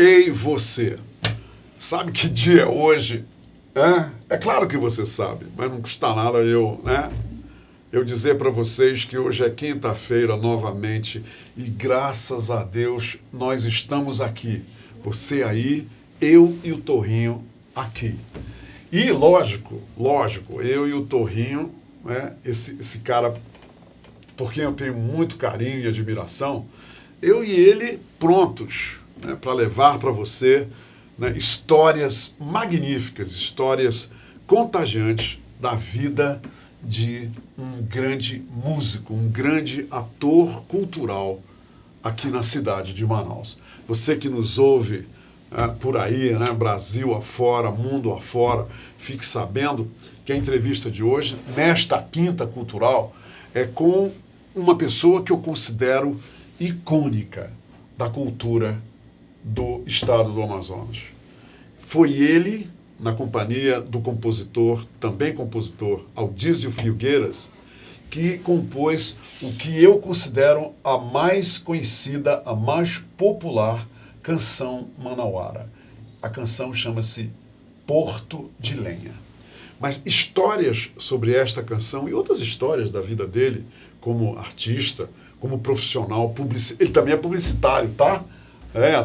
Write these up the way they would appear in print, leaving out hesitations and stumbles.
Ei, você, sabe que dia é hoje? É claro que você sabe, mas não custa nada eu dizer para vocês que hoje é quinta-feira novamente e graças a Deus nós estamos aqui. Você aí, eu e o Torrinho aqui. E lógico, eu e o Torrinho, né, esse cara por quem eu tenho muito carinho e admiração, eu e ele prontos, né, para levar para você, né, histórias magníficas, histórias contagiantes da vida de um grande músico, um grande ator cultural aqui na cidade de Manaus. Você que nos ouve por aí, né, Brasil afora, mundo afora, fique sabendo que a entrevista de hoje, nesta Quinta Cultural, é com uma pessoa que eu considero icônica da cultura do estado do Amazonas. Foi ele, na companhia do compositor, também compositor, Aldísio Filgueiras, que compôs o que eu considero a mais conhecida, a mais popular canção manauara. A canção chama-se Porto de Lenha. Mas histórias sobre esta canção e outras histórias da vida dele, como artista, como profissional, ele também é publicitário, tá?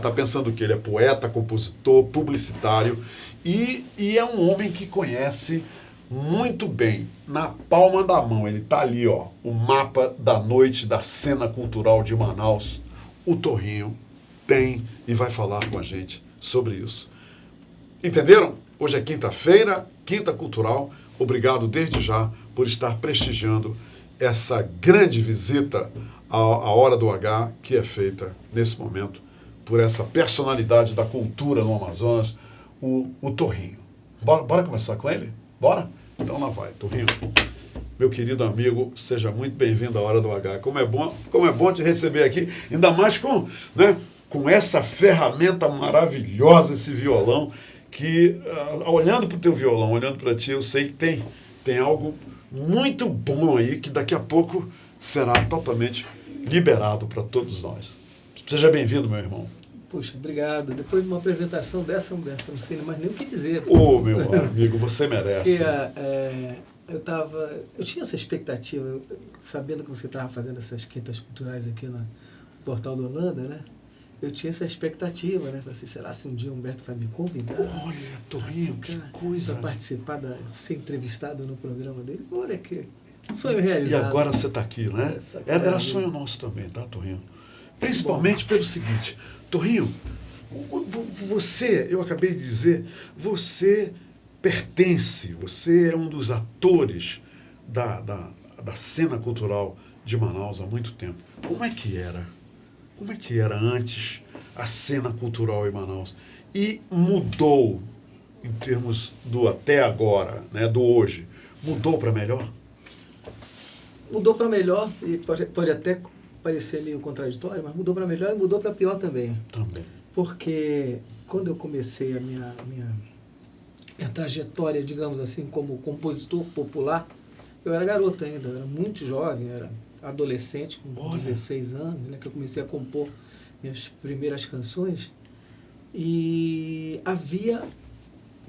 Tá pensando que ele é poeta, compositor, publicitário e é um homem que conhece muito bem, na palma da mão, ele tá ali, ó, o mapa da noite da cena cultural de Manaus. O Torrinho tem e vai falar com a gente sobre isso. Entenderam? Hoje é quinta-feira, Quinta Cultural. Obrigado desde já por estar prestigiando essa grande visita à Hora do H, que é feita nesse momento por essa personalidade da cultura no Amazonas, o Torrinho. Bora começar com ele? Bora? Então lá vai, Torrinho. Meu querido amigo, seja muito bem-vindo à Hora do H. Como é bom te receber aqui, ainda mais com essa ferramenta maravilhosa, esse violão, que olhando para o teu violão, olhando para ti, eu sei que tem algo muito bom aí, que daqui a pouco será totalmente liberado para todos nós. Seja bem-vindo, meu irmão. Puxa, obrigado. Depois de uma apresentação dessa, Humberto, eu não sei mais nem o que dizer. Meu amigo, você merece. Eu tinha essa expectativa, sabendo que você estava fazendo essas quintas culturais aqui no Portal do Holanda, né? Eu tinha essa expectativa, né? Falei assim, será se um dia o Humberto vai me convidar? Olha, Torrinho, que coisa. Para participar, ser entrevistado no programa dele. Olha que sonho realizado. E agora você está aqui, né? Era sonho nosso também, tá, Torrinho? Principalmente pelo seguinte, Torrinho, você, eu acabei de dizer, você pertence, você é um dos atores da cena cultural de Manaus há muito tempo. Como é que era? Como é que era antes a cena cultural em Manaus? E mudou, em termos do até agora, né, do hoje, mudou para melhor? Mudou para melhor, e pode até parecer meio contraditório, mas mudou para melhor e mudou para pior também. Também. Porque quando eu comecei a minha trajetória, digamos assim, como compositor popular, eu era garoto ainda, eu era muito jovem, era adolescente, com 16 anos, né, que eu comecei a compor minhas primeiras canções. E havia...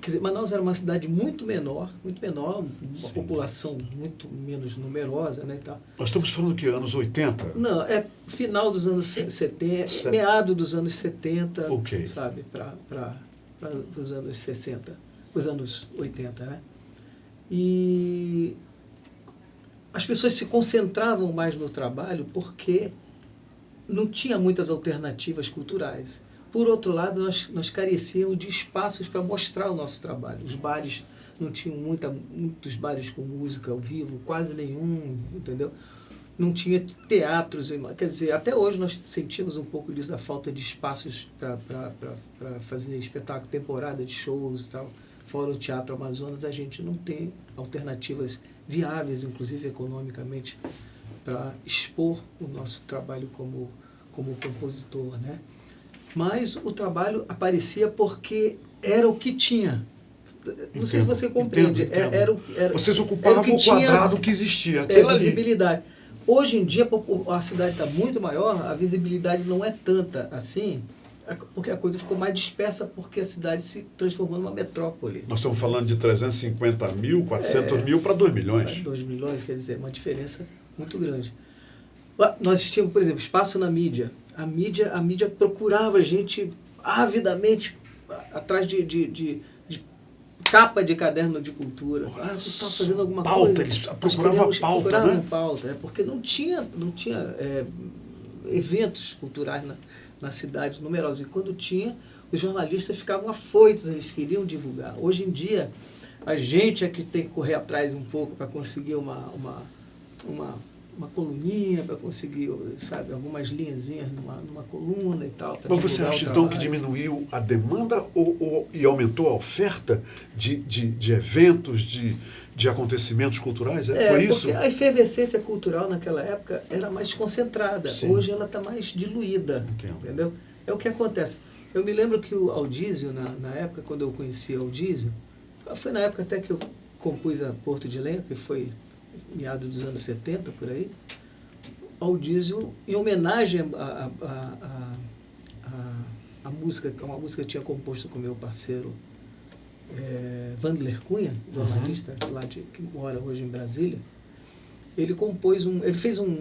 Quer dizer, Manaus era uma cidade muito menor, uma população muito menos numerosa, né, e tal. Nós estamos falando que anos 80? Não, é final dos anos 70, meado dos anos 70, okay, sabe, para os anos 60, os anos 80, né? E as pessoas se concentravam mais no trabalho porque não tinha muitas alternativas culturais. Por outro lado, nós carecíamos de espaços para mostrar o nosso trabalho. Os bares não tinham muitos bares com música ao vivo, quase nenhum, entendeu? Não tinha teatros, quer dizer, até hoje nós sentimos um pouco disso, da falta de espaços para fazer espetáculo, temporada de shows e tal. Fora o Teatro Amazonas, a gente não tem alternativas viáveis, inclusive economicamente, para expor o nosso trabalho como compositor, né? Mas o trabalho aparecia porque era o que tinha. Não sei se você compreende. Entendo. Vocês ocupavam o quadrado que existia. Visibilidade. Hoje em dia a cidade está muito maior, a visibilidade não é tanta assim, porque a coisa ficou mais dispersa, porque a cidade se transformou numa metrópole. Nós estamos falando de 350 mil, 400 mil para 2 milhões. 2 milhões, quer dizer, uma diferença muito grande. Nós tínhamos, por exemplo, espaço na mídia. A mídia procurava a gente avidamente atrás de capa de caderno de cultura. Tu está fazendo alguma pauta, coisa? Eles procuravam pauta, né? Pauta, porque não tinha eventos culturais na cidade numerosos. E quando tinha, os jornalistas ficavam afoitos, eles queriam divulgar. Hoje em dia, a gente é que tem que correr atrás um pouco para conseguir uma coluninha, para conseguir, sabe, algumas linhazinhas numa coluna e tal. Mas você acha então que diminuiu a demanda e aumentou a oferta de eventos, de acontecimentos culturais? Foi isso? Porque a efervescência cultural naquela época era mais concentrada. Sim. Hoje ela está mais diluída. Entendo. Entendeu? É o que acontece. Eu me lembro que o Aldísio, na época, quando eu conheci o Aldísio, foi na época até que eu compus a Porto de Lenha, que foi meados dos anos 70, por aí. Aldísio, em homenagem à música, que é uma música que eu tinha composto com meu parceiro Wandler Cunha, jornalista lá que mora hoje em Brasília. Ele fez um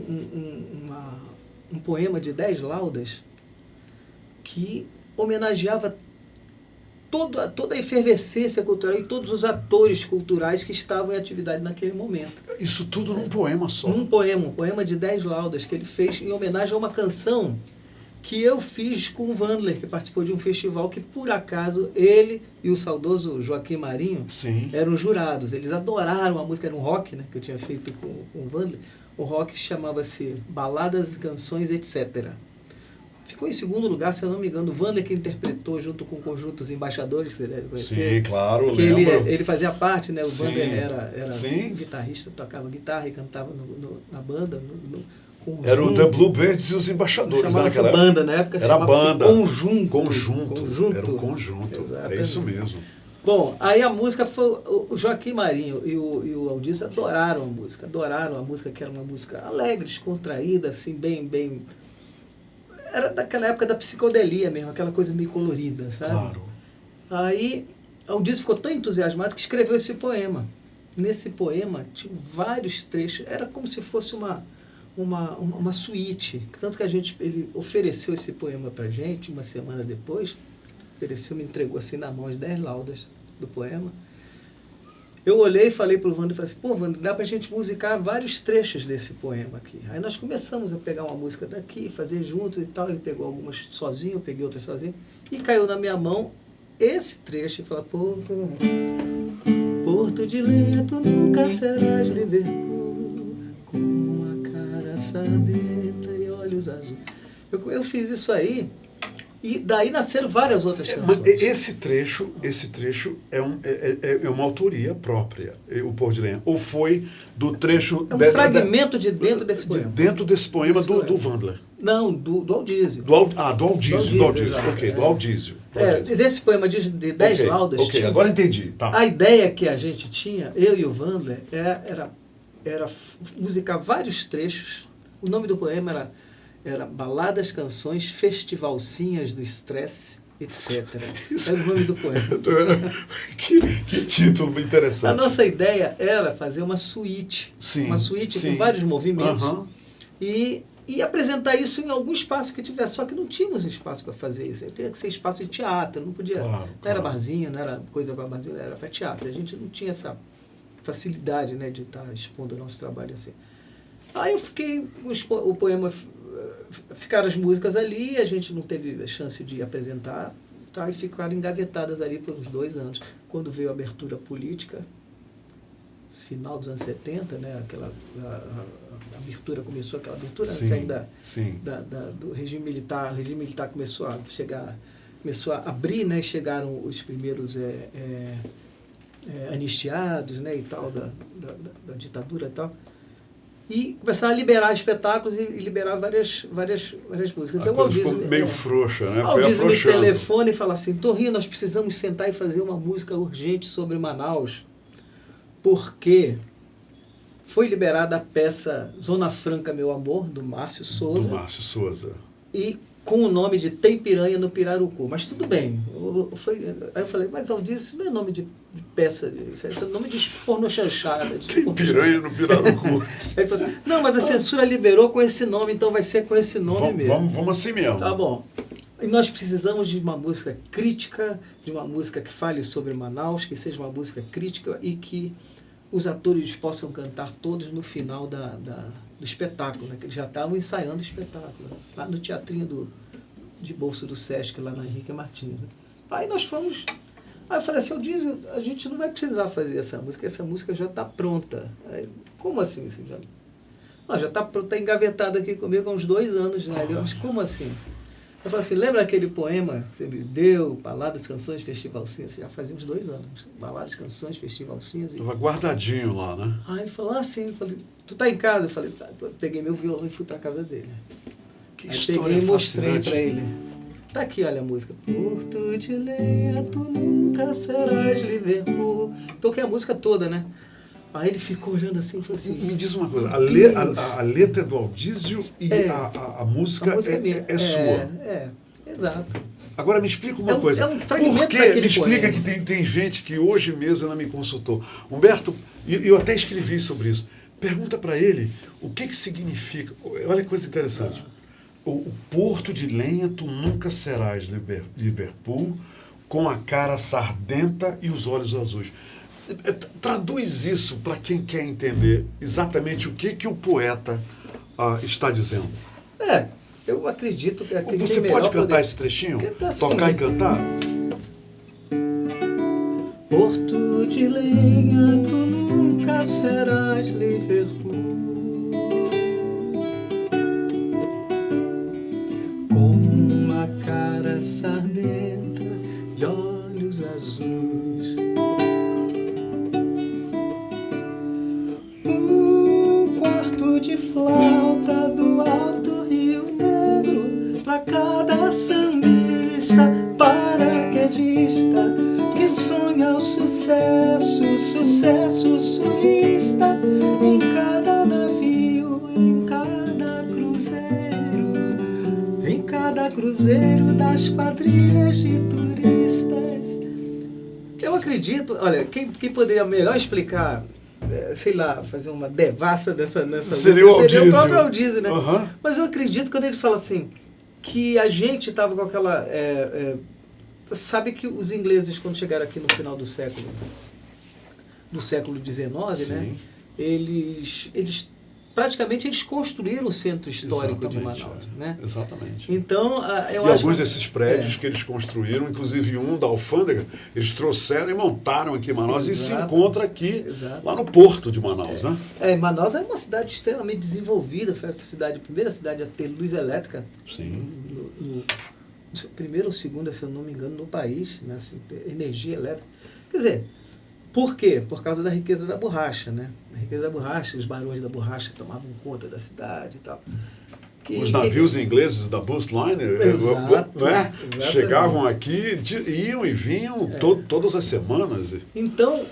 poema de 10 laudas que homenageava toda a efervescência cultural e todos os atores culturais que estavam em atividade naquele momento. Isso tudo num poema só? Um poema de 10 laudas que ele fez em homenagem a uma canção que eu fiz com o Wandler, que participou de um festival que, por acaso, ele e o saudoso Joaquim Marinho eram jurados. Eles adoraram a música, era um rock, né, que eu tinha feito com o Wandler. O rock chamava-se Baladas, Canções, etc. Ficou em segundo lugar, se eu não me engano, o Wandler que interpretou junto com conjuntos embaixadores, que você deve conhecer. Sim, claro, lembro. Ele fazia parte, né? O Wandler era guitarrista, tocava guitarra e cantava na banda, era o The Bluebirds e os Embaixadores. Naquela banda, na época era banda. Conjunto. Era o conjunto. Exatamente. É isso mesmo. Bom, aí a música foi... O Joaquim Marinho e o Aldísio adoraram a música, que era uma música alegre, descontraída, assim, bem... Era daquela época da psicodelia mesmo, aquela coisa meio colorida, sabe? Claro. Aí o Aldísio ficou tão entusiasmado que escreveu esse poema. Nesse poema tinha vários trechos, era como se fosse uma suíte. Tanto que ele ofereceu esse poema pra gente, uma semana depois, me entregou assim na mão as 10 laudas do poema. Eu olhei e falei pro Wandler, falei assim, pô, Wandler, dá pra gente musicar vários trechos desse poema aqui. Aí nós começamos a pegar uma música daqui, fazer juntos e tal. Ele pegou algumas sozinho, eu peguei outras sozinho. E caiu na minha mão esse trecho e falou, Porto de Lenha, tu nunca serás Liverpool, com uma cara sadenta e olhos azuis. Eu fiz isso aí. E daí nasceram várias outras canções. Mas esse trecho é uma autoria própria, o Porto de Lenha. Ou foi do trecho... É um fragmento de dentro desse poema. Dentro desse poema do Wandler. Não, do Aldísio. Do Aldísio. Ok, do Aldísio. Desse poema de 10 laudas... Ok, agora entendi. Tá. A ideia que a gente tinha, eu e o Wandler, era musicar vários trechos. O nome do poema era Baladas, Canções, Festivalcinhas do Estresse, etc. Era o nome do poema. que título interessante. A nossa ideia era fazer uma suíte. Uma suíte com vários movimentos. E apresentar isso em algum espaço que tivesse. Só que não tínhamos espaço para fazer isso. Teria que ser espaço de teatro. Não podia. Não era barzinho, não era coisa para barzinho, era para teatro. A gente não tinha essa facilidade, né, de estar expondo o nosso trabalho assim. Aí eu fiquei o poema... Ficaram as músicas ali, a gente não teve a chance de apresentar, tá? E ficaram engavetadas ali por uns 2 anos. Quando veio a abertura política, final dos anos 70, né? A abertura começou, aquela abertura do regime militar. O regime militar começou a abrir, né? Chegaram os primeiros anistiados, né? E tal, da ditadura e tal. E começaram a liberar espetáculos e liberar várias músicas. Então, o Aldísio meio frouxa, né? O Aldísio me telefona e fala assim, Torrinho, nós precisamos sentar e fazer uma música urgente sobre Manaus, porque foi liberada a peça Zona Franca, Meu Amor, do Márcio Souza. e com o nome de Tem Piranha no Pirarucu. Mas tudo bem. Aí eu falei, mas Aldir, isso não é nome de peça, isso é nome de porno chanchada. Tem piranha no Pirarucu. Aí ele falou assim, não, mas a censura liberou com esse nome, então vai ser com esse nome mesmo. Vamos assim mesmo. Tá bom. E nós precisamos de uma música crítica, de uma música que fale sobre Manaus, que seja uma música crítica e que os atores possam cantar todos no final do espetáculo, né? Que eles já estavam ensaiando o espetáculo, né? Lá no teatrinho de bolso do Sesc, lá na Henrique Martins. Né? Aí nós fomos... Aí eu falei assim, a gente não vai precisar fazer essa música já está pronta. Aí, como assim? Já está pronta, está engavetada aqui comigo há uns 2 anos já. Mas como assim? Eu falei assim, lembra aquele poema que você me deu, Baladas, Canções, Festival Cinza? Já fazia uns 2 anos. Baladas, Canções, Festival Cinza. Estava guardadinho lá, né? Aí ele falou, sim. Eu falei, tu tá em casa? Eu falei, tá. Eu peguei meu violão e fui para casa dele. Que aí história peguei e mostrei fascinante. para ele. Tá aqui, olha a música. Porto de Lenha, tu nunca serás Liverpool. Toquei a música toda, né? Aí ele ficou olhando assim e falou assim... Me diz uma coisa, a letra é do Aldísio e a música é sua. Exato. Agora me explica uma coisa. Um fragmento Por que? Me explica que tem gente que hoje mesmo ela me consultou. Humberto, eu até escrevi sobre isso. Pergunta para ele o que significa. Olha que coisa interessante. O Porto de Lenha, tu nunca serás Liverpool, com a cara sardenta e os olhos azuis. Traduz isso para quem quer entender exatamente o que o poeta está dizendo. Eu acredito que aquele Você pode cantar esse trechinho? Tocar e cantar? Porto de Lenha, tu nunca serás Liverpool, com uma cara sardenta e olhos azuis. De flauta do alto Rio Negro, pra cada sambista, paraquedista, que sonha o sucesso sulista, em cada navio, em cada cruzeiro das quadrilhas de turistas. Eu acredito, olha, quem poderia melhor explicar, sei lá, fazer uma devassa nessa seria o próprio Aldísio, né? Uhum. Mas eu acredito quando ele fala assim, que a gente estava com aquela... sabe que os ingleses, quando chegaram aqui no final do século XIX, né? Eles praticamente eles construíram o centro histórico de Manaus, né? Exatamente. Então, eu acho... E alguns desses prédios que eles construíram, inclusive um da alfândega, eles trouxeram e montaram aqui em Manaus. E se encontra aqui, lá no porto de Manaus, né? Manaus era uma cidade extremamente desenvolvida, foi a primeira cidade a ter luz elétrica. Sim. Primeira ou segunda, se eu não me engano, no país, né? Assim, energia elétrica. Quer dizer, por quê? Por causa da riqueza da borracha, né? A riqueza da borracha, os barões da borracha tomavam conta da cidade e tal. Os navios ingleses da Boostliner, né? Chegavam aqui, iam e vinham todas as semanas. Então,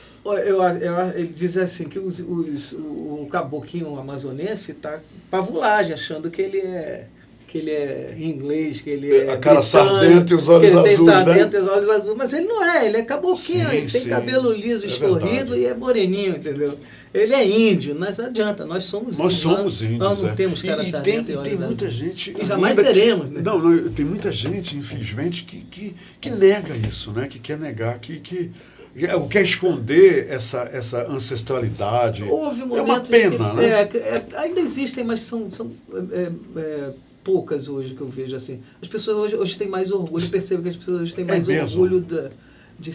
ele diz assim que o caboclinho amazonense está pavulagem, achando que ele é inglês, que ele é a cara sardenta e os olhos azuis, tem sardenta e os olhos azuis, mas ele não é, ele é caboclinho, ele tem cabelo liso, escorrido e é moreninho, entendeu? Ele é índio, mas não adianta, nós somos índios. Nós não temos cara sardenta e olhos azuis. Tem muita gente... E jamais seremos, né? Não, tem muita gente, infelizmente, que nega isso, né? Que quer negar, que quer esconder essa ancestralidade. Houve momentos uma pena, né? Ainda existem, mas são poucas hoje que eu vejo assim. As pessoas hoje têm mais orgulho, eu percebo que as pessoas hoje têm mais orgulho de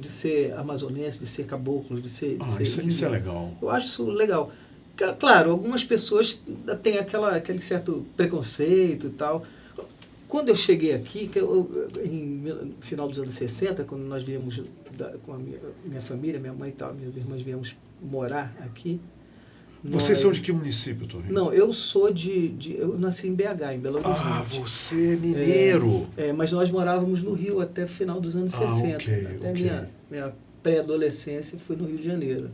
ser amazonense, de ser caboclo, de ser isso é legal. Eu acho isso legal. Claro, algumas pessoas têm aquele certo preconceito e tal. Quando eu cheguei aqui, no final dos anos 60, quando nós viemos com a minha família, minha mãe e tal, minhas irmãs viemos morar aqui. Vocês são de que município, Torinho? Não, eu sou eu nasci em BH, em Belo Horizonte. Você é mineiro. Mas nós morávamos no Rio até o final dos anos 60. Até minha pré-adolescência foi no Rio de Janeiro.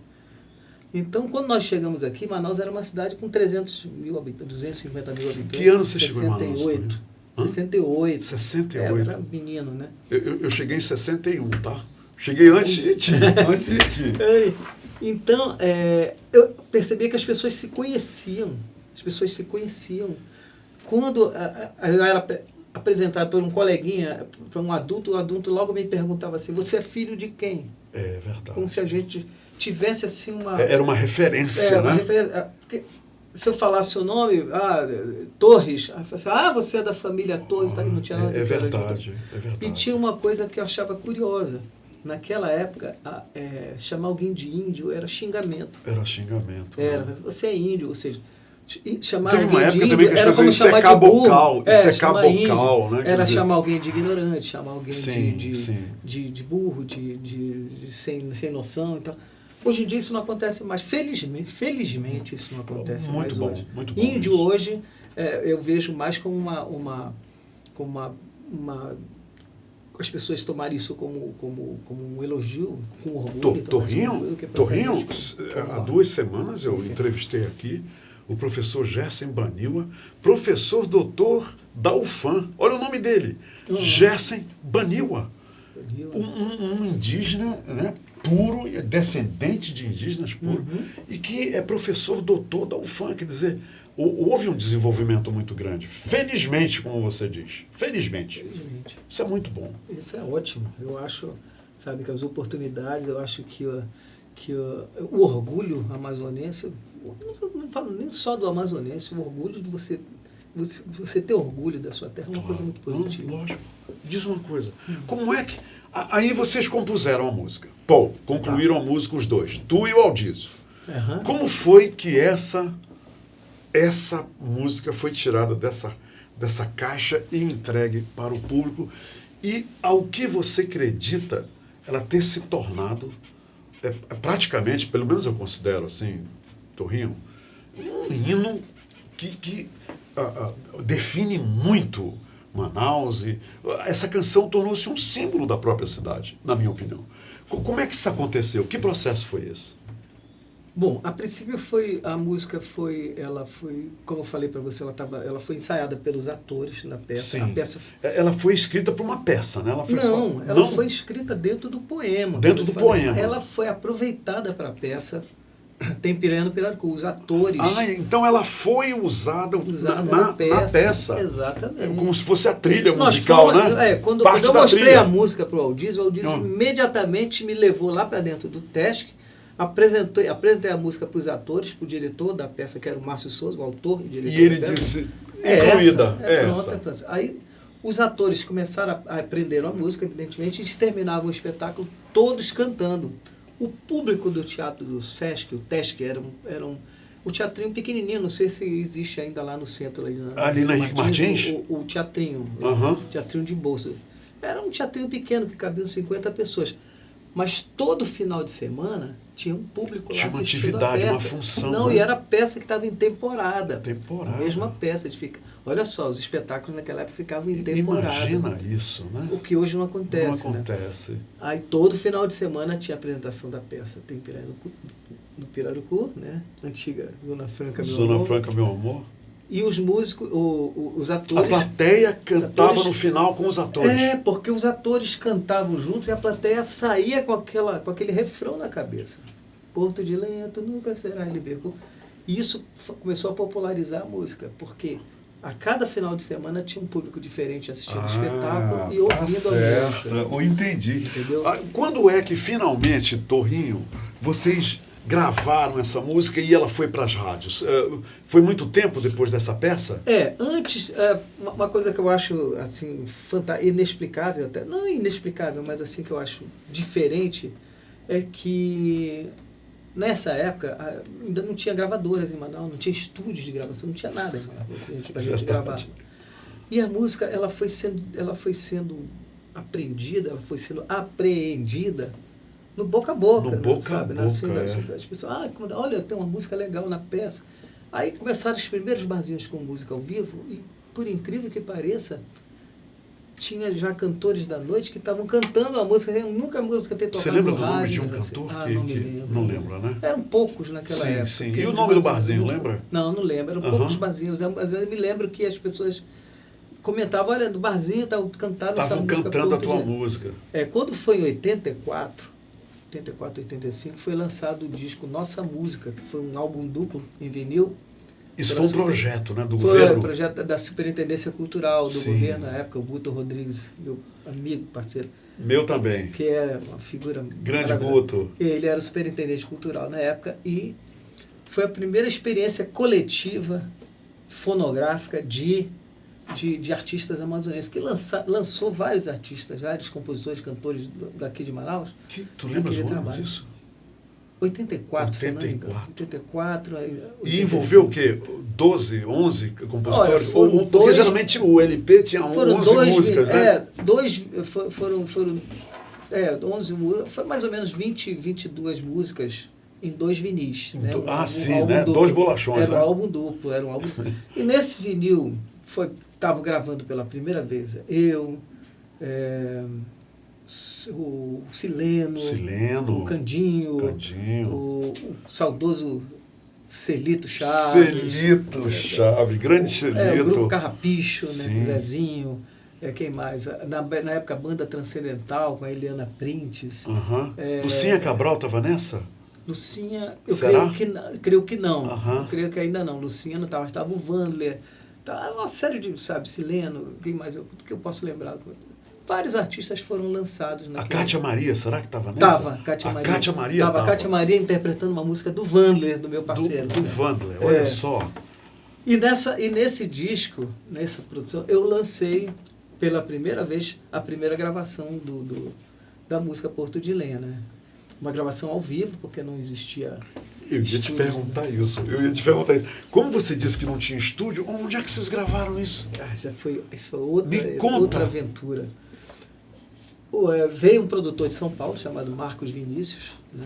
Então, quando nós chegamos aqui, Manaus era uma cidade com 300 mil habitantes, 250 mil habitantes. Que ano você chegou em Manaus? 68. 68. Eu era menino, né? Eu cheguei em 61, tá? Cheguei antes de ti. Antes de ti. Então, eu percebi que as pessoas se conheciam. As pessoas se conheciam. Quando eu era apresentado por um coleguinha, para um adulto, o adulto logo me perguntava assim, você é filho de quem? É verdade. Como se a gente tivesse assim uma... Era uma referência, né? Porque se eu falasse o nome, Torres, você é da família Torres, tá? Não tinha nada é verdade. E tinha uma coisa que eu achava curiosa. Naquela época, chamar alguém de índio era xingamento. Era xingamento. Era, você é índio, ou seja, chamar Teve alguém uma de época índio também que era como chamar de burro. Secar bocal, né? Era chamar alguém de ignorante, chamar alguém sim, de burro, sem noção e tal. Hoje em dia isso não acontece mais. Felizmente isso não acontece mais hoje. Muito bom. Índio hoje eu vejo mais como as pessoas tomarem isso como um elogio, com orgulho. Torrinho, há 2 semanas eu entrevistei aqui o professor Gerson Baniwa, professor doutor da UFAM. Olha o nome dele, Gerson Baniwa. Um indígena, né, puro, descendente de indígenas puro, e que é professor doutor da UFAM, quer dizer, houve um desenvolvimento muito grande. Felizmente, como você diz. Felizmente. Isso é muito bom. Isso é ótimo. Eu acho, sabe, que as oportunidades, eu acho que o orgulho amazonense, não falo nem só do amazonense, o orgulho de você ter orgulho da sua terra é uma coisa muito positiva. Lógico. Diz uma coisa. Como é que... Aí vocês compuseram a música. Concluíram a música os dois. Tu e o Aldísio. Como foi que essa música foi tirada dessa caixa e entregue para o público, e ao que você acredita ela ter se tornado, praticamente, pelo menos eu considero assim, Torrinho, um hino que define muito Manaus, e essa canção tornou-se um símbolo da própria cidade, na minha opinião. Como é que isso aconteceu? Que processo foi esse? Bom, a princípio a música foi, como eu falei para você, ela foi ensaiada pelos atores na peça. Sim. A peça... Ela foi escrita para uma peça, né? Ela foi escrita dentro do poema. Dentro do poema. Ela foi aproveitada para a peça. Tem Piranha no Pirarucu, os atores... então ela foi usada na peça. Exatamente. Como se fosse a trilha musical, né? Quando eu mostrei a música para o Aldísio imediatamente me levou lá para dentro do TESC, apresentei a música para os atores, para o diretor da peça, que era o Márcio Souza, o autor e diretor. E ele disse, incluída. Pronto. Aí os atores começaram a aprender a música, evidentemente, e terminavam o espetáculo todos cantando. O público do Teatro do Sesc, o TESC, era um teatrinho pequenininho, não sei se existe ainda lá no centro. Ali na Henrique Martins? O teatrinho, teatrinho de bolsa. Era um teatrinho pequeno, que cabiam 50 pessoas. Mas todo final de semana tinha um público lá assistindo a peça. Tinha uma atividade, uma função. Não, né? E era a peça que estava em temporada. A mesma peça. Olha só, os espetáculos naquela época ficavam em temporada. Imagina isso, né? O que hoje não acontece. Não acontece. Né? Aí todo final de semana tinha a apresentação da peça. Tem no Pirarucu, né? Antiga Zona Franca, meu amor. Zona Franca, meu amor. E os músicos, os atores... A plateia cantava no final com os atores. Porque os atores cantavam juntos e a plateia saía com aquele refrão na cabeça. Porto de Lento, nunca será Liverpool. E isso começou a popularizar a música, porque a cada final de semana tinha um público diferente assistindo o espetáculo e ouvindo a música. Eu entendi. Entendeu? Quando é que finalmente, Torrinho, vocês gravaram essa música e ela foi para as rádios? Foi muito tempo depois dessa peça? Antes, uma coisa que eu acho assim, inexplicável até, não inexplicável, mas assim que eu acho diferente, é que nessa época ainda não tinha gravadoras em Manaus, não tinha estúdios de gravação, não tinha nada em Manaus para a gente gravar. E a música ela foi sendo aprendida, ela foi sendo apreendida no boca a boca. No boca a boca, As pessoas, olha, tem uma música legal na peça. Aí começaram os primeiros barzinhos com música ao vivo e, por incrível que pareça, tinha já cantores da noite que estavam cantando a música. Eu nunca a música ter tocado. Você lembra no do nome rádio, de um assim. cantor Não lembra, né? Eram poucos naquela época. Sim. E o nome do barzinho, lembra? Não lembro. Eram poucos barzinhos. Mas eu me lembro que as pessoas comentavam, olha, no barzinho estavam cantando essa música. Estavam cantando a tua música. Quando foi em 84, 85, foi lançado o disco Nossa Música, que foi um álbum duplo em vinil. Isso foi um projeto, né, do governo? Foi um projeto da Superintendência Cultural do governo, na época, o Guto Rodrigues, meu amigo, parceiro. Meu também. Que é uma figura... Grande Guto. Ele era o superintendente cultural na época e foi a primeira experiência coletiva, fonográfica, de artistas amazonenses, que lançou vários artistas, vários compositores, cantores daqui de Manaus. Tu lembra o nome disso? 84, se não me engano. 84. E envolveu o quê? 12, 11 compositores? Porque geralmente o LP tinha 11 músicas, né? 11 músicas, foi mais ou menos 20, 22 músicas em 2 vinis. Né? Sim, né? Duplo. 2 bolachões. Era um álbum duplo, era um álbum duplo. E nesse vinil, estavam gravando pela primeira vez eu, o Sileno, o Candinho, o saudoso Celito Chaves. Grande Celito. O Grupo Carrapicho, né, o Zezinho. Quem mais? Na época, a Banda Transcendental, com a Eliana Printes. Lucinha Cabral estava nessa? Lucinha, eu creio que não. Eu creio que ainda não. Lucinha não estava, estava o Wandler. Uma série de, Sileno, quem mais? O que eu posso lembrar? Vários artistas foram lançados naquele... A Kátia Maria, será que estava nessa? Estava, Kátia Maria. Estava a Kátia Maria interpretando uma música do Wandler, do meu parceiro. Do Wandler, olha só. E nesse disco, nessa produção, eu lancei pela primeira vez a primeira gravação da música Porto de Lenha, né? Uma gravação ao vivo, porque não existia... Eu ia te perguntar isso. Como você disse que não tinha estúdio, onde é que vocês gravaram isso? Já foi outra aventura. Veio um produtor de São Paulo, chamado Marcos Vinícius, né?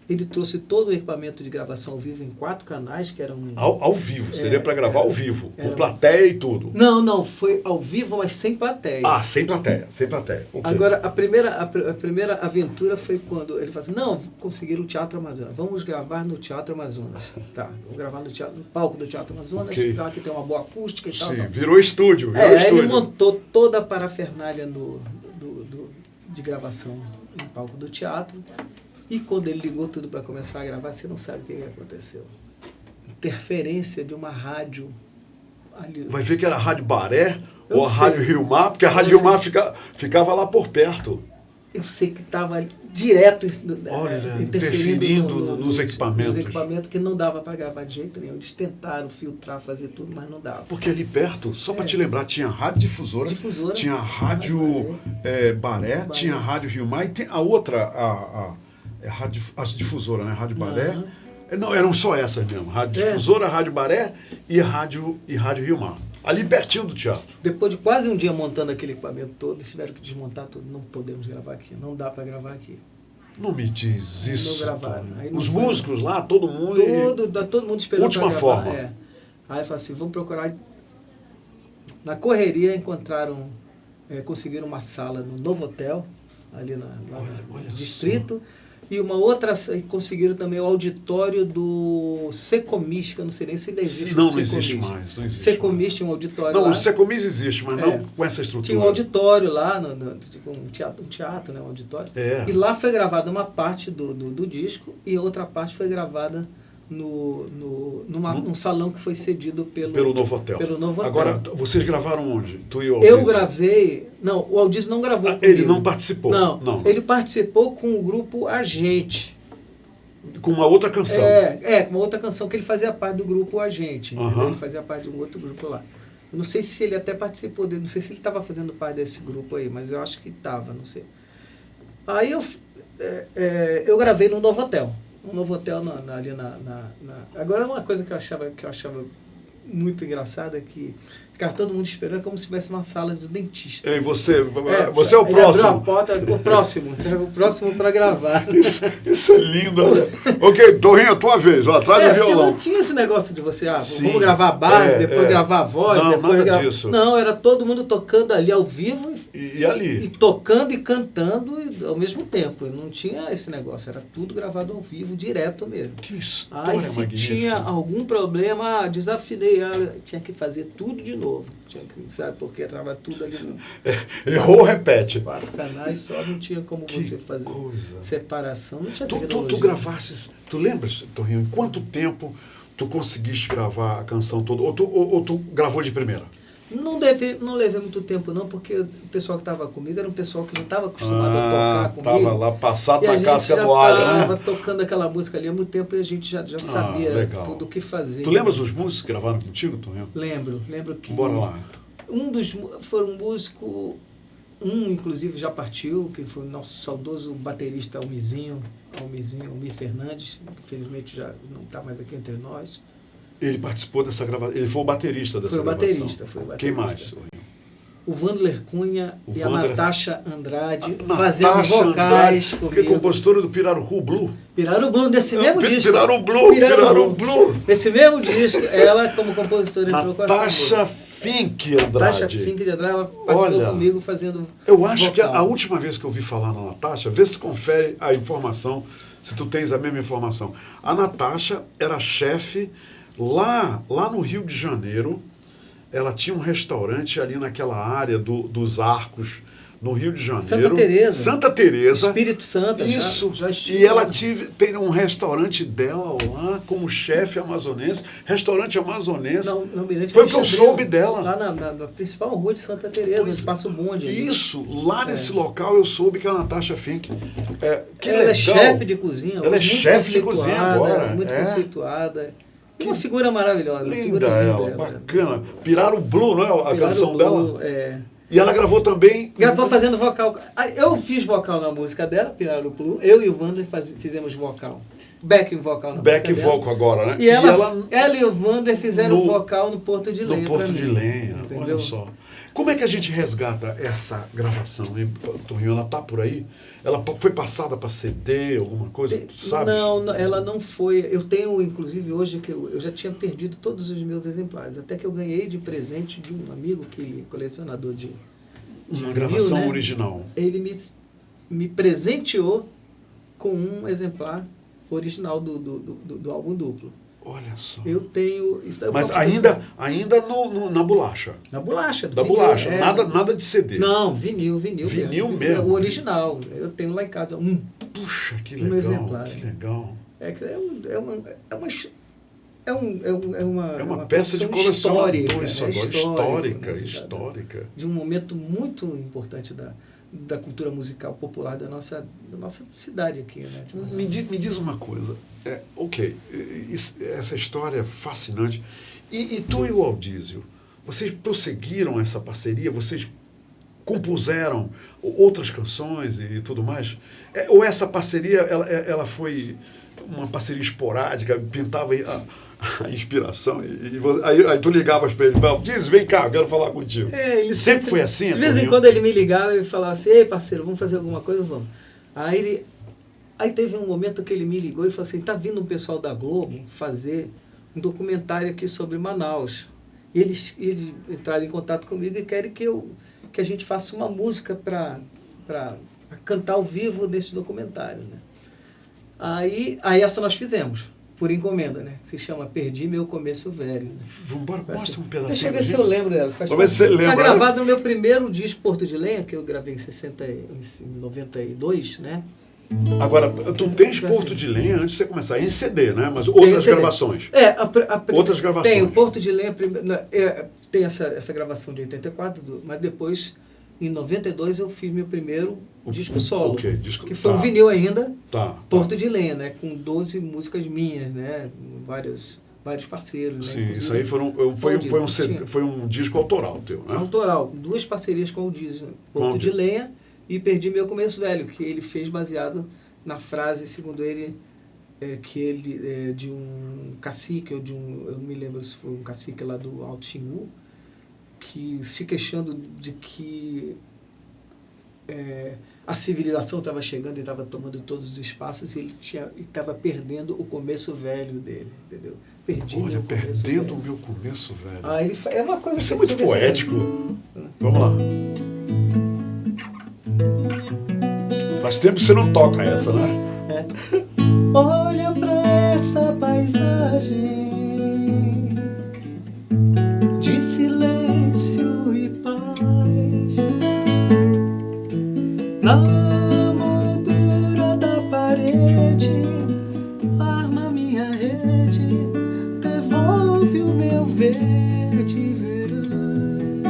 Ele trouxe todo o equipamento de gravação ao vivo em 4 canais, que eram... Ao vivo, seria para gravar ao vivo, com plateia e tudo. Não, foi ao vivo, mas sem plateia. Sem plateia. Okay. Agora, a primeira aventura foi quando ele falou assim, não, conseguiram o Teatro Amazonas, vamos gravar no Teatro Amazonas. Tá, vamos gravar no palco do Teatro Amazonas, já que tem uma boa acústica e tal. Sim, virou estúdio. Ele montou toda a parafernália de gravação no palco do teatro. E quando ele ligou tudo para começar a gravar, você não sabe o que aconteceu. Interferência de uma rádio. Ali. Vai ver que era a Rádio Baré ou a Rádio Rio Mar, porque a Rádio Rio Mar ficava lá por perto. Eu sei que estava direto interferindo nos equipamentos. Nos equipamentos que não dava para gravar de jeito nenhum. Eles tentaram filtrar, fazer tudo, mas não dava. Porque ali perto, só para te lembrar, tinha a Rádio Difusora, tinha a Rádio Baré, tinha a Rádio Rio Mar e tem a outra... a difusora, né? Rádio Baré. Não, eram só essas mesmo. Rádio Difusora, Rádio Baré e Rádio Rio Mar. Ali pertinho do teatro. Depois de quase um dia montando aquele equipamento todo, eles tiveram que desmontar tudo. Não podemos gravar aqui, não dá para gravar aqui. Não me diz isso. Não gravaram. Os músicos lá, todo mundo... Todo mundo esperando. Última forma. Aí eu falei assim, vamos procurar... Na correria encontraram, conseguiram uma sala no Novo Hotel, ali no distrito. E uma outra, conseguiram também o auditório do Secomis, que eu não sei nem se ainda existe. Não existe mais. Secomis tinha um auditório lá. O Secomis existe, mas não com essa estrutura. Tinha um auditório lá, um teatro, né, um auditório. E lá foi gravada uma parte do disco e outra parte foi gravada num salão que foi cedido pelo Novo Hotel. Pelo Novo Hotel. Agora, vocês gravaram onde? Tu e o Eu gravei... Não, o Aldis não gravou comigo. Ele não participou? Não. Ele participou com o grupo Agente. Com uma outra canção? Com uma outra canção, que ele fazia parte do grupo Agente. Ele fazia parte de um outro grupo lá. Eu não sei se ele até participou dele, não sei se ele estava fazendo parte desse grupo aí, mas eu acho que estava, não sei. Aí eu gravei no Novo Hotel. Um Novo Hotel ali Agora, uma coisa que eu achava muito engraçada é que ficava todo mundo esperando como se tivesse uma sala de dentista. E você é o próximo. Abriu a porta, o próximo para gravar. Isso é lindo, né? Ok, Torrinho, tua vez, traz o violão. Não tinha esse negócio de você, vamos gravar a base, depois gravar a voz, disso. Não, era todo mundo tocando ali ao vivo e ali. E tocando e cantando ao mesmo tempo. Não tinha esse negócio, era tudo gravado ao vivo, direto mesmo. Que história Aí se magnífica. tinha algum problema, desafinei, tinha que fazer tudo de novo. novo. Tinha que, sabe, porque estava tudo ali no... Errou, repete. 4 canais só, não tinha como você fazer separação. Não tinha tu gravaste, tu lembras, Torrinho, em quanto tempo tu conseguiste gravar a canção toda? Ou tu gravou de primeira? Não levei muito tempo não, porque o pessoal que estava comigo era um pessoal que já estava acostumado a tocar comigo. Estava lá passado na casca do alho, né? Estava tocando aquela música ali há muito tempo e a gente já sabia tudo o que fazer. Tu lembras os músicos que gravaram contigo, Torrinho? Lembro que... Bora lá. Foi um músico, inclusive já partiu, que foi o nosso saudoso baterista Almir Fernandes, que infelizmente já não está mais aqui entre nós. Ele participou dessa gravação, ele foi o baterista dessa gravação. Foi o baterista. Quem mais? O Wandler Cunha e a Natasha Andrade fazendo vocais comigo. Que é compositora do Pirarucu Blue. Pirarucu Blue, desse mesmo disco. Pirarucu Blue. Desse mesmo disco, ela como compositora entrou com essa Natasha Fink Andrade. Natasha Fink de Andrade, ela participou comigo fazendo eu acho vocal. Que a última vez que eu ouvi falar na Natasha, vê se confere a informação, se tu tens a mesma informação. A Natasha era chefe lá no Rio de Janeiro. Ela tinha um restaurante ali naquela área dos Arcos, no Rio de Janeiro. Santa Teresa. Espírito Santo. Isso. Já e ela tem um restaurante dela lá como chefe amazonense. Restaurante amazonense. Foi o que eu soube dela. Lá na principal rua de Santa Teresa, no Espaço Bonde. Isso. Lá nesse local eu soube que a Natasha Fink... ela é chefe de cozinha. Ela é chefe de cozinha agora. Muito conceituada. Uma figura maravilhosa. Linda ela, bacana. Pirarucu Blue, não é a canção dela? É. E ela gravou também... Gravou fazendo vocal. Eu fiz vocal na música dela, Pirarucu Blue. Eu e o Wander fizemos vocal. Backing vocal na música dela. Backing vocal agora, né? E ela e o Wander fizeram vocal no Porto de Lenha. No Porto de Lenha, olha só. Como é que a gente resgata essa gravação, hein, Torrinho? Ela tá por aí? Ela foi passada para CD, alguma coisa, sabe? Não, ela não foi. Eu tenho, inclusive, hoje, que eu já tinha perdido todos os meus exemplares. Até que eu ganhei de presente de um amigo, que ele é colecionador de uma gravação original. Ele me presenteou com um exemplar original do álbum duplo. Olha só. Eu tenho... Mas ainda na bolacha. Na bolacha. Da bolacha. Nada de CD. Não, vinil. Vinil mesmo. O original. Eu tenho lá em casa Puxa, que legal. Exemplar. Que legal. É uma peça de colecionador histórica. De um momento muito importante da cultura musical popular da nossa cidade aqui, né? Me diz uma coisa. Essa história é fascinante. E tu e o Aldísio, vocês prosseguiram essa parceria? Vocês compuseram outras canções e tudo mais? Ou essa parceria ela foi uma parceria esporádica, pintava a inspiração aí tu ligavas para ele, Aldísio, vem cá, eu quero falar contigo. Ele sempre foi assim? De vez em quando ele me ligava e falava assim, ei parceiro, vamos fazer alguma coisa? Vamos. Aí teve um momento que ele me ligou e falou assim, tá vindo um pessoal da Globo fazer um documentário aqui sobre Manaus. E eles entraram em contato comigo e querem que a gente faça uma música para cantar ao vivo desse documentário, né? Aí essa nós fizemos, por encomenda, né? Se chama Perdi Meu Começo Velho. Né? Vamos mostra um pedacinho. Deixa eu ver se eu lembro dela. Vamos ver se você lembra. Está gravado no meu primeiro disco, Porto de Lenha, que eu gravei em 92, né? Agora, tu tens Porto de Lenha antes de você começar, em CD, né? Mas outras gravações. Outras gravações. Tem o Porto de Lenha, tem essa gravação de 84, mas depois, em 92, eu fiz meu primeiro disco solo, que foi um vinil ainda, Porto de Lenha, né? Com 12 músicas minhas, né? Vários parceiros. Sim, né? Isso aí foi um disco autoral teu, né? Autoral, 2 parcerias com o Aldísio, Porto de Lenha e Perdi Meu Começo Velho, que ele fez baseado na frase, segundo ele, que ele de um cacique, eu não me lembro se foi um cacique lá do Alto Xingu, que se queixando de que a civilização estava chegando e estava tomando todos os espaços e ele estava perdendo o começo velho dele, entendeu? Perdendo o meu começo velho. É uma coisa... Isso é muito poético. Vamos lá. Faz tempo que você não toca essa, né? Olha pra essa paisagem de silêncio Na moldura da parede, arma minha rede, devolve o meu verde verão.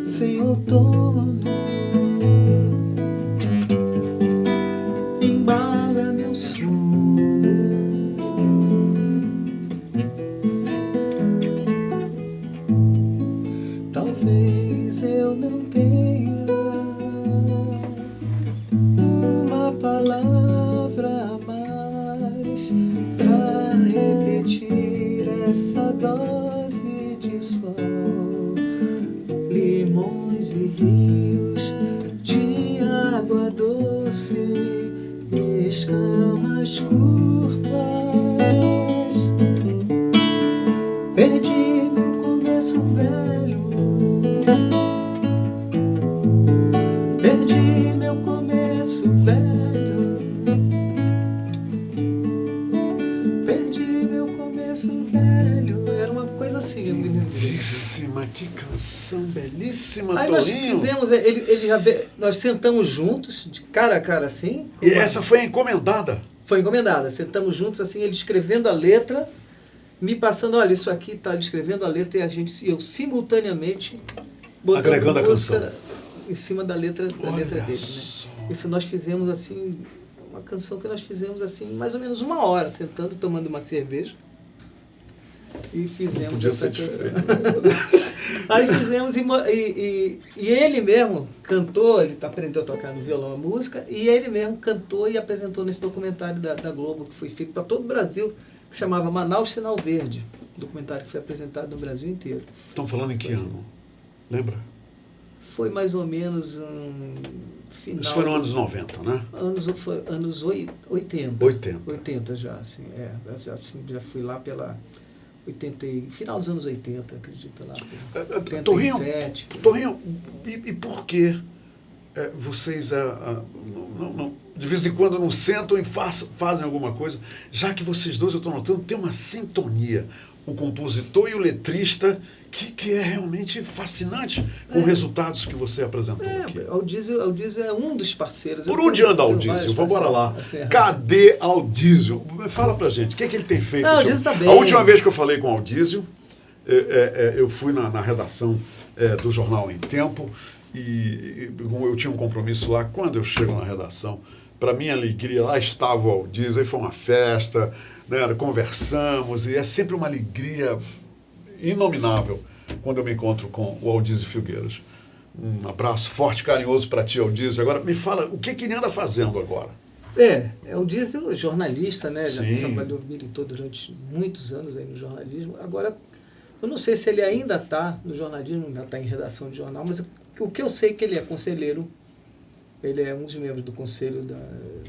Sem outono, embala meu sono. Talvez eu não tenha uma palavra a mais pra repetir essa dose de sol. Limões e rios de água doce, escamas curtas. Perdi meu começo velho, perdi meu começo velho, perdi meu começo velho. Era uma coisa assim, eu me lembro. Belíssima, que canção belíssima, Aí nós Torinho. fizemos, nós sentamos juntos, de cara a cara assim. E essa foi encomendada? Foi encomendada. Sentamos juntos assim, ele escrevendo a letra, me passando, olha, isso aqui está escrevendo a letra, e eu simultaneamente botando agregando a música canção em cima da letra dele, né? Só. Isso nós fizemos assim, uma canção que nós fizemos assim, mais ou menos 1 hora, sentando, tomando uma cerveja. E fizemos Podia essa ser canção. diferente. Aí fizemos, e ele mesmo cantou, ele aprendeu a tocar no violão a música, e ele mesmo cantou e apresentou nesse documentário da Globo, que foi feito para todo o Brasil, que se chamava Manaus Sinal Verde, um documentário que foi apresentado no Brasil inteiro. Estão falando em que ano? Lembra? Foi mais ou menos final... Isso foi nos anos 90, né? Anos 80. 80 já, assim, assim, já fui lá pela... final dos anos 80, acredito lá. 87. Torinho, e por que vocês de vez em quando não sentam e fazem alguma coisa? Já que vocês dois, eu estou notando, tem uma sintonia, o compositor e o letrista, que é realmente fascinante com resultados que você apresentou aqui. Aldizio é um dos parceiros. Por onde anda Aldizio? Vamos embora lá. Cadê Aldizio? Fala pra gente, o que ele tem feito? Não, Aldizio tá bem. A última vez que eu falei com o Aldizio, eu fui na redação do jornal Em Tempo, e eu tinha um compromisso lá. Quando eu chego na redação, para minha alegria, lá estava o Aldizio, aí foi uma festa, né, conversamos, e é sempre uma alegria inominável quando eu me encontro com o Aldizio Filgueiras. Um abraço forte, carinhoso para ti, Aldizio. Agora, me fala, o que ele anda fazendo agora? O Aldizio, jornalista, né? Já Sim. Trabalhou, militou durante muitos anos aí no jornalismo. Agora, eu não sei se ele ainda está no jornalismo, ainda está em redação de jornal, mas o que eu sei é que ele é conselheiro. Ele é um dos membros do Conselho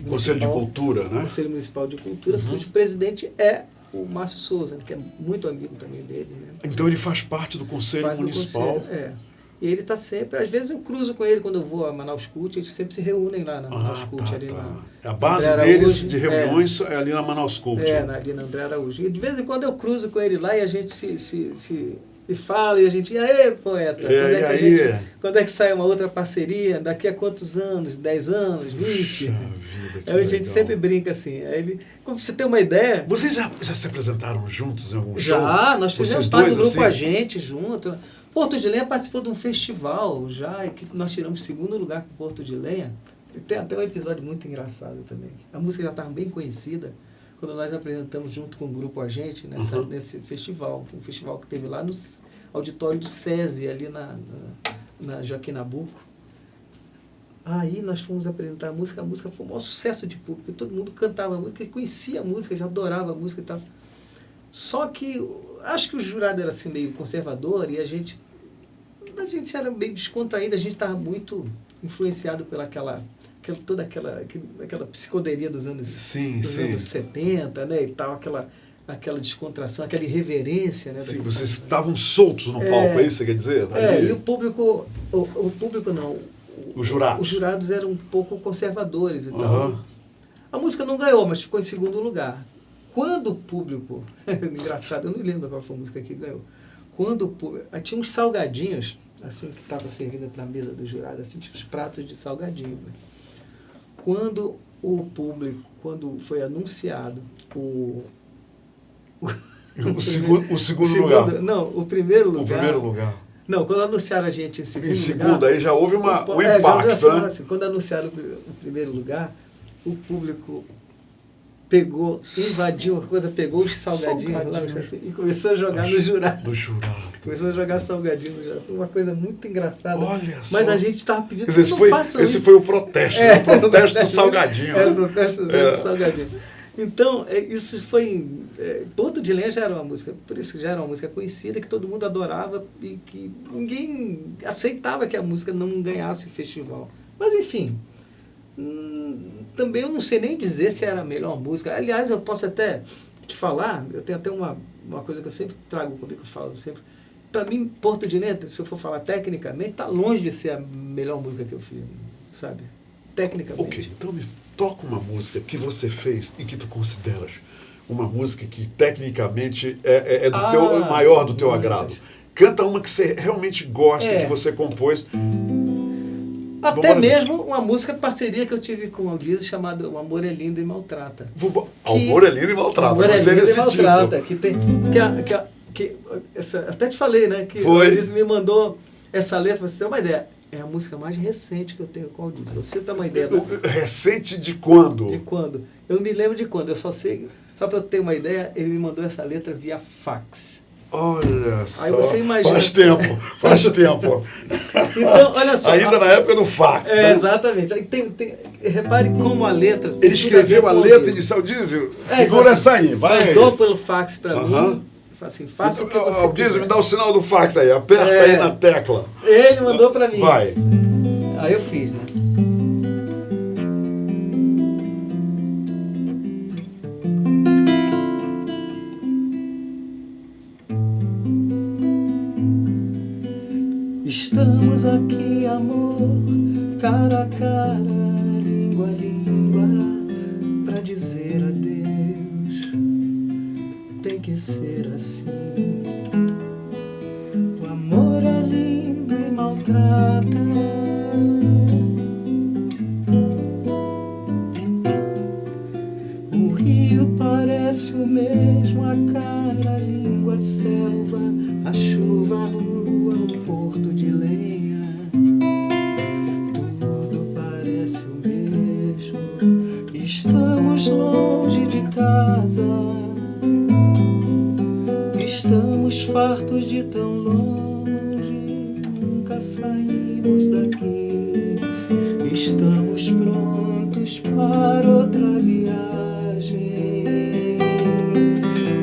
Conselho de Cultura, né? Conselho Municipal de Cultura, cujo presidente é o Márcio Souza, que é muito amigo também dele. Né? Então ele faz parte do Conselho Municipal. E ele está sempre, às vezes eu cruzo com ele quando eu vou a Manaus Cult, eles sempre se reúnem lá na Manaus Cult. Ali A base deles de reuniões é ali na Manaus Cult. Ali na André Araújo. E de vez em quando eu cruzo com ele lá e a gente se fala, e a gente, e aí, poeta, quando é que sai uma outra parceria? Daqui a quantos anos? 10 anos? 20? Aí a gente sempre brinca assim. Aí ele, como você tem uma ideia... Vocês já se apresentaram juntos em algum show? Já, nós fizemos parte do grupo assim? A Gente junto. Porto de Lenha participou de um festival já, e que nós tiramos 2º lugar com Porto de Lenha. E tem até um episódio muito engraçado também. A música já estava bem conhecida quando nós apresentamos junto com o grupo A Gente nesse festival. Um festival que teve lá no auditório do SESI, ali na Joaquim Nabuco. Aí nós fomos apresentar a música foi um maior sucesso de público, todo mundo cantava a música, conhecia a música, já adorava a música e tal. Só que acho que o jurado era assim meio conservador e a gente era meio descontraído, a gente estava muito influenciado pela toda aquela psicodelia dos anos 70, né, e tal, aquela descontração, aquela irreverência, né? Sim, vocês estavam soltos no palco, é isso que você quer dizer? E o público não. Os jurados. Os jurados eram um pouco conservadores e tal. A música não ganhou, mas ficou em 2º lugar. Quando o público... engraçado, eu não lembro qual foi a música que ganhou. Quando o público... Tinha uns salgadinhos assim, que estava servida para a mesa do jurado, assim, tipo os pratos de salgadinho. Quando o público, quando foi anunciado o segundo lugar. Não, o primeiro lugar. O primeiro lugar. Não, quando anunciaram a gente em segundo lugar... Em segundo, aí já houve um impacto, já, né? Assim, quando anunciaram o primeiro lugar, o público pegou, invadiu a coisa, pegou os salgadinhos lá, assim, e começou a jogar no jurado. No jurado. Começou a jogar salgadinho no jurado. Foi uma coisa muito engraçada. Olha só. Mas a gente estava pedindo... Quer dizer, esse foi o protesto, o protesto do salgadinho. O protesto do salgadinho. Então, isso foi... Porto de Lenha já era uma música, por isso já era uma música conhecida, que todo mundo adorava e que ninguém aceitava que a música não ganhasse festival. Mas, enfim, também eu não sei nem dizer se era a melhor música. Aliás, eu posso até te falar, eu tenho até uma coisa que eu sempre trago comigo, que eu falo sempre. Para mim, Porto de Lenha, se eu for falar tecnicamente, está longe de ser a melhor música que eu fiz, sabe? Tecnicamente. Ok, então me toca uma música que você fez e que tu consideras uma música que tecnicamente é do teu, maior do teu agrado. Canta uma que você realmente gosta, que você compôs. Até mesmo uma música parceria que eu tive com o Aldiz chamada O Amor é Lindo e Maltrata. Amor é Lindo e Maltrata. Amor é Lindo e Maltrata. Até te falei, né? Que o Aldiz me mandou essa letra, pra você ter uma ideia. É a música mais recente que eu tenho com o Aldiz. Você tem uma ideia. Recente de quando? De quando? Eu não me lembro de quando, eu só sei. Só para eu ter uma ideia, ele me mandou essa letra via fax. Olha só. Aí você imagina. Faz tempo. Então, olha só. Ainda na época do fax. Né? Exatamente. Aí repare como a letra. Ele escreveu a letra e disse ao Diesel: segura essa aí, vai. Mandou pelo fax para mim. Assim, faça o que você quiser. Diesel, me dá o sinal do fax aí, aperta aí na tecla. Ele mandou para mim. Vai. Aí eu fiz, né? Estamos aqui, amor, cara a cara, língua a língua, pra dizer adeus. Tem que ser assim. O amor é lindo e maltrata. O rio parece o mesmo, a cara, a língua, a selva, a chuva, a rua, o porto de lenha. Tudo parece o mesmo. Estamos longe de casa. Estamos fartos de tão longe. Nunca saímos daqui. Estamos prontos para outra viagem.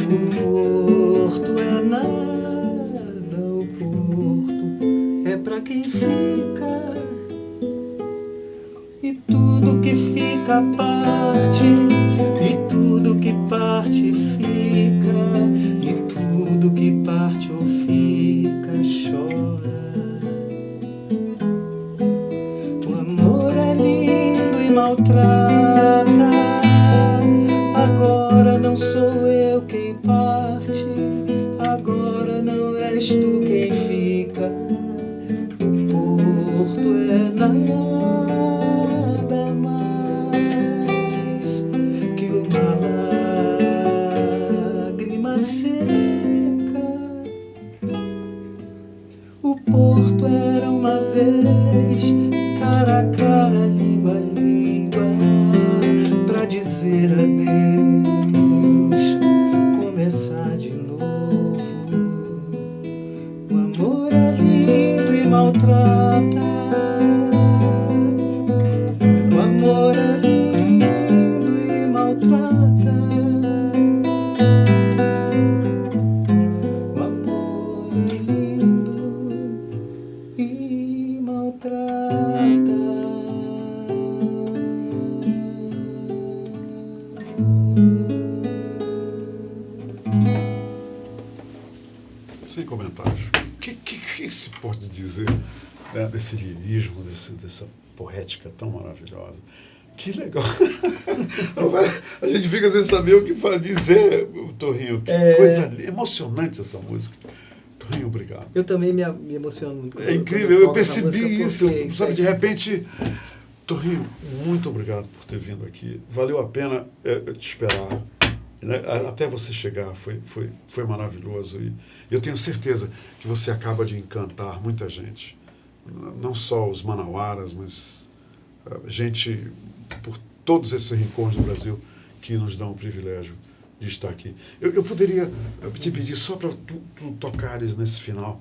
O porto é nada, o porto é pra quem fica. E tudo que fica parte, e tudo que parte fica, e tudo que parte ou fica chora. O amor é lindo e maltrata. Agora não sou eu quem parte, agora não és tu quem fica. O porto é nada mais que uma lágrima seca. O porto era uma vez cara a cara, língua a língua, pra dizer adeus, começar de novo. O amor é lindo e maltrata. O amor é lindo e maltrata. O amor é lindo e maltrata. Sem comentários. O que se pode dizer, né, desse lirismo, dessa poética tão maravilhosa? Que legal. A gente fica sem saber o que dizer, Torrinho. Que coisa emocionante essa música. Torrinho, obrigado. Eu também me emociono muito. É incrível, eu percebi isso, sabe, de repente... Torrinho, muito obrigado por ter vindo aqui. Valeu a pena te esperar. Né? Até você chegar, foi maravilhoso. E eu tenho certeza que você acaba de encantar muita gente. Não só os manauaras, mas gente por todos esses rincões do Brasil que nos dão o privilégio de estar aqui. Eu poderia te pedir só para tu tocares nesse final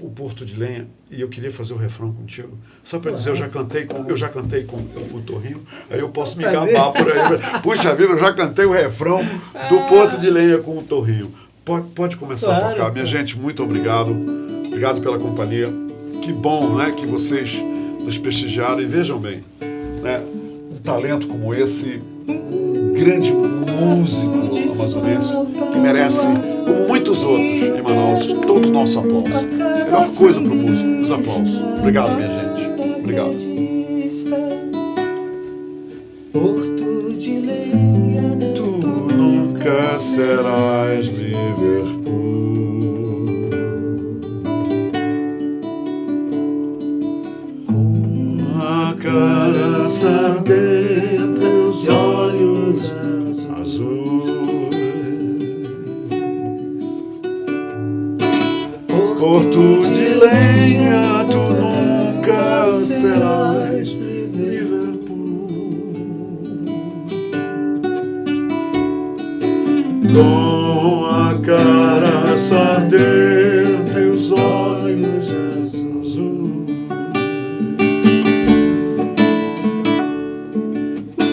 o Porto de Lenha, e eu queria fazer o refrão contigo, só para dizer, eu já cantei com o Torrinho, aí eu posso me gabar por aí. Puxa vida, eu já cantei o refrão do Porto de Lenha com o Torrinho. Pode começar a tocar. Minha gente, muito obrigado. Obrigado pela companhia. Que bom, né, que vocês nos prestigiaram. E vejam bem, né, um talento como esse, um grande músico amazonense que merece, como muitos outros em Manaus, todo o nosso aplauso. Melhor coisa para o músico, os aplausos. Obrigado, minha gente. Obrigado. Porto de Lenha, tu nunca serás Liverpool. Com a cara sardenta, os olhos azuis. Porto de Lenha, tu nunca serás Liverpool. Com a cara sardenta e os olhos azuis.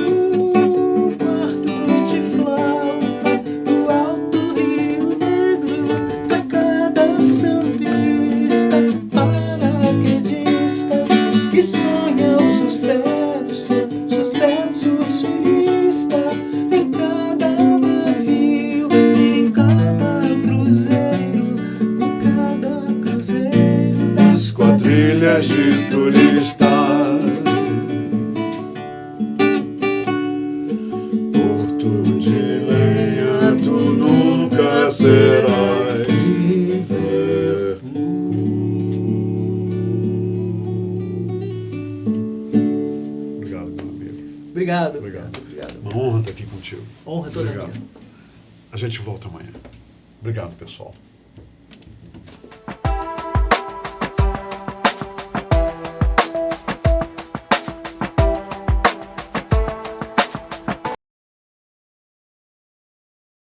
Um quarto de flauta no alto Rio Negro, pra cada sambista, paraquedista que sonha o sucesso, sucesso sulista, em cada navio, em cada cruzeiro, nas quadrilhas de turistas. Porto de Lenha, tu nunca serás Liverpool. Obrigado, meu amigo. Obrigado. Uma honra estar aqui contigo. Honra toda minha. A gente volta amanhã. Obrigado, pessoal.